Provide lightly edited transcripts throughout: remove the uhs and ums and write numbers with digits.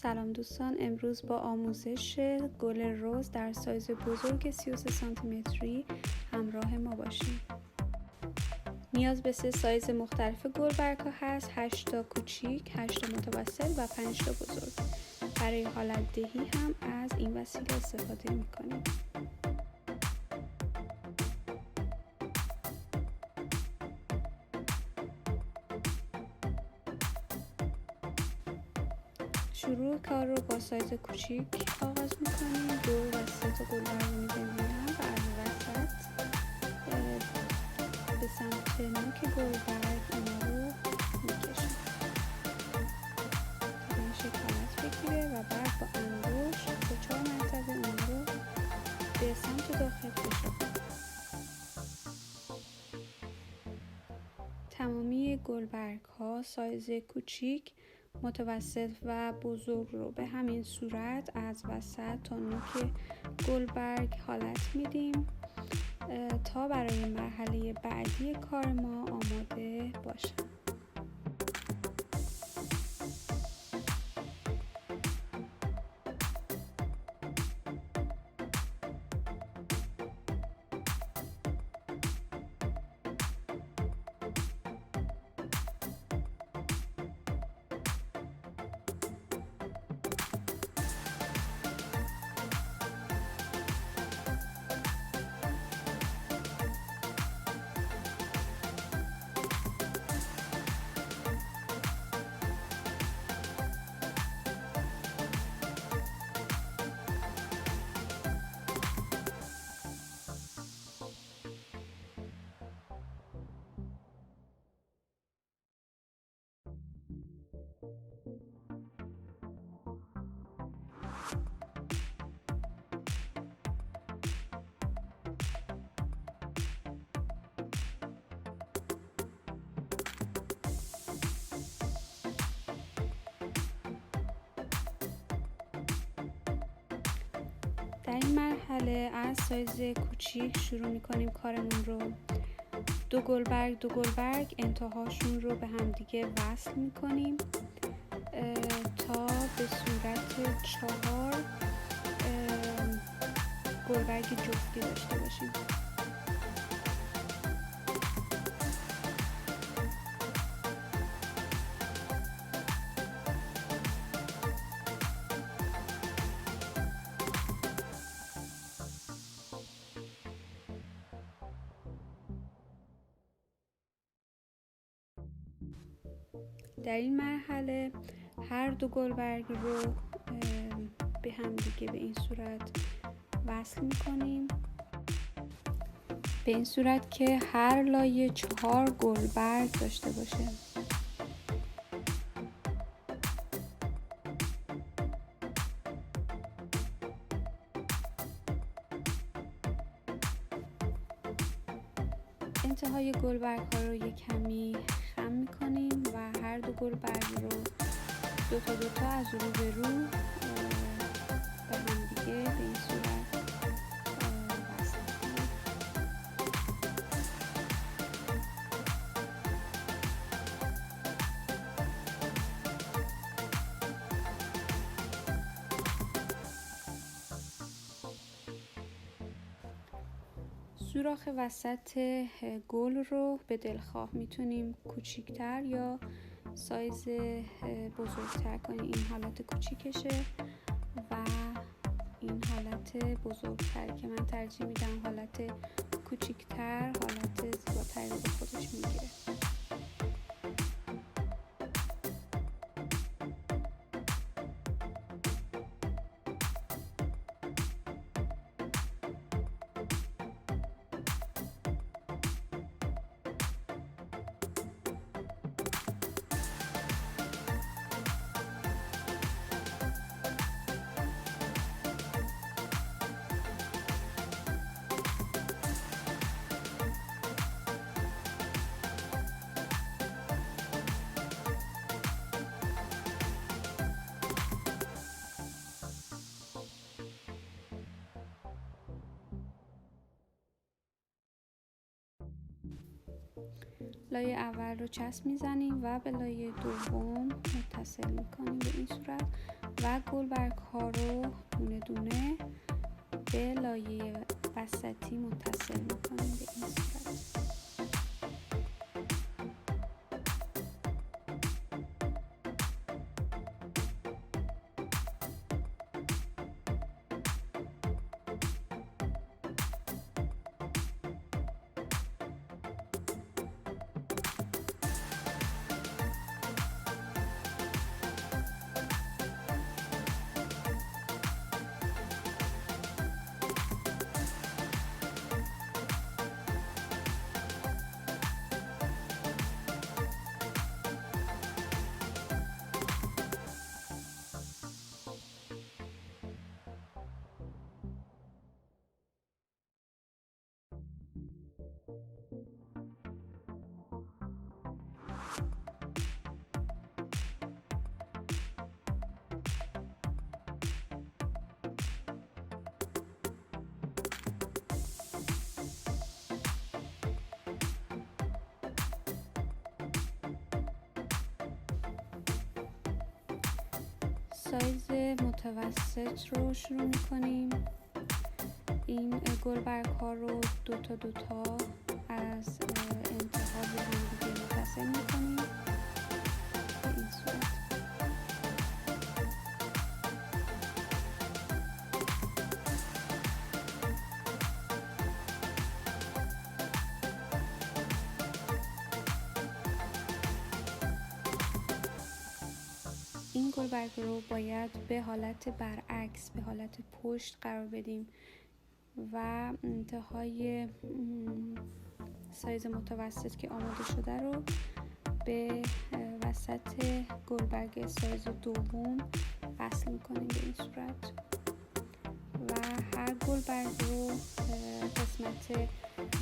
سلام دوستان، امروز با آموزش گل رز در سایز بزرگ 33 سانتی متری همراه ما باشید. نیاز به 3 سایز مختلف گلبرگ‌ها هست، 8 تا کوچیک، 8 تا متوسط و 5 تا بزرگ. برای حالت دهی هم از این وسیله استفاده می‌کنیم. شروع کار رو با سایز کوچیک آغاز میکنیم. 2 و 3 تا گلبرگ رو میزنیم و از وسط به سمت نوک گلبرگ اونا رو میکشیم تا این شکل حالت بگیره و بعد با انگشت 3-4 مرتبه اونا رو به سمت داخل کشیم. تمامی گلبرگ ها سایز کوچیک، متوسط و بزرگ رو به همین صورت از وسط تا نوک گلبرگ حالت میدیم تا برای مرحله بعدی کار ما آماده باشه. در این مرحله از سایز کوچیک شروع میکنیم کارمون رو. 2 گلبرگ انتهاشون رو به همدیگه وصل میکنیم تا به صورت 4 گلبرگ جفتی داشته باشیم. در این مرحله هر 2 گلبرگ رو به هم دیگه به این صورت وصل میکنیم، به این صورت که هر لایه 4 گلبرگ داشته باشه. انتهای گلبرگ ها رو یک کمی خم میکنیم و هر 2 گلبرگ رو 2 تا از رو به رو به هم دیگه به این صورت وصل میکنیم. سوراخ وسط گل رو به دلخواه میتونیم کوچیکتر یا سایز بزرگتر کنیم. این حالت کوچیکشه و این حالت بزرگتر که من ترجیح میدم حالت کوچیکتر، حالت زیباتری رو به خودش میگیره. لایه اول رو چسب میزنیم و به لایه دوم متصل میکنیم به این صورت و گلبرگ ها رو دونه دونه به لایه وسطی متصل میکنیم به این صورت. سایز متوسط رو شروع میکنیم. این گلبرگ ها رو دوتا از انتها به هم دیگه متصل میکنیم به این صورت. این گلبرگ رو باید به حالت برعکس، به حالت پشت قرار بدیم و انتهای سایز متوسط که آماده شده رو به وسط گلبرگ سایز دوم وصل میکنیم به این صورت و هر گلبرگ رو قسمت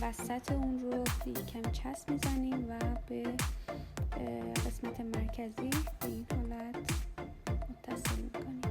وسط اون رو یکم چسب میزنیم و به قسمت مرکزی به این حالت متصل میکنیم.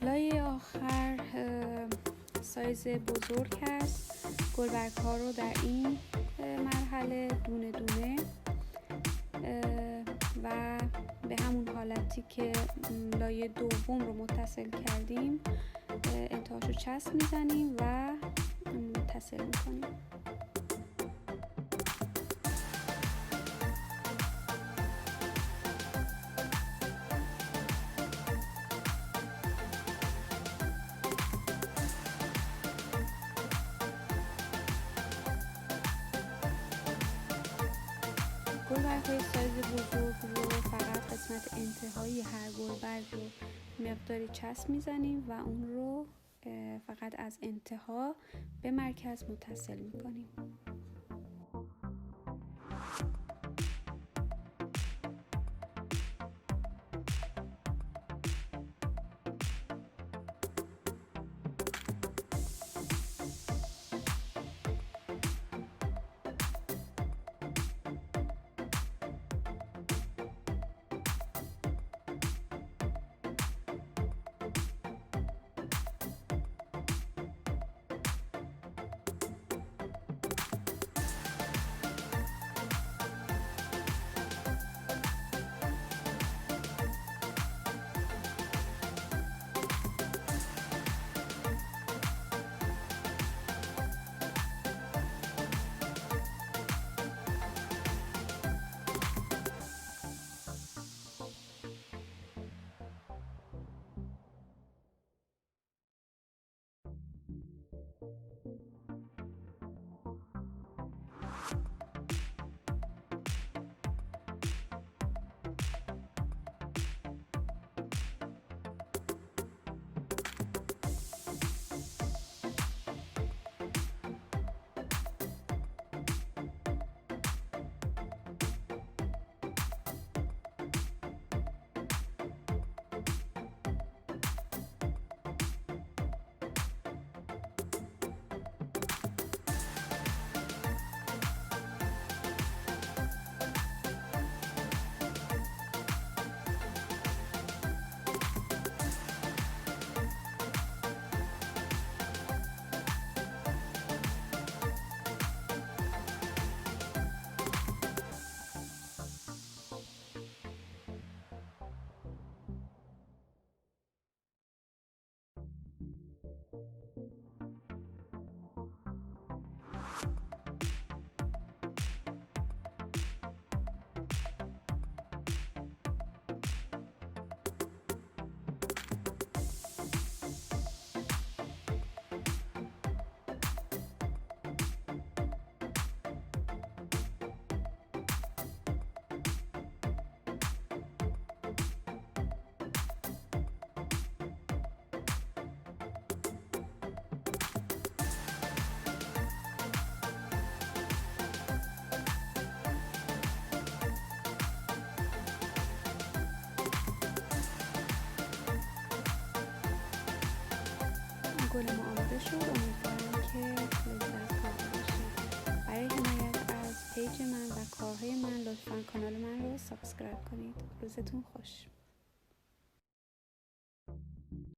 لایه آخر سایز بزرگ هست. گلبرگ‌ها رو در این مرحله دونه دونه و به همون حالتی که لایه دوم رو متصل کردیم انتهاشو چسب میزنیم و متصل میکنیم. گلبرگ‌های سایز بزرگ رو فقط قسمت انتهایی هر گلبرگ رو مقداری چسب میزنیم و اون رو فقط از انتها به مرکز متصل میکنیم. گل ما آماده شد. امیدوارم که لذت برده باشید. برای حمایت از پیج من و کارهای من لطفاً کانال من رو سابسکرایب کنید. روزتون خوش.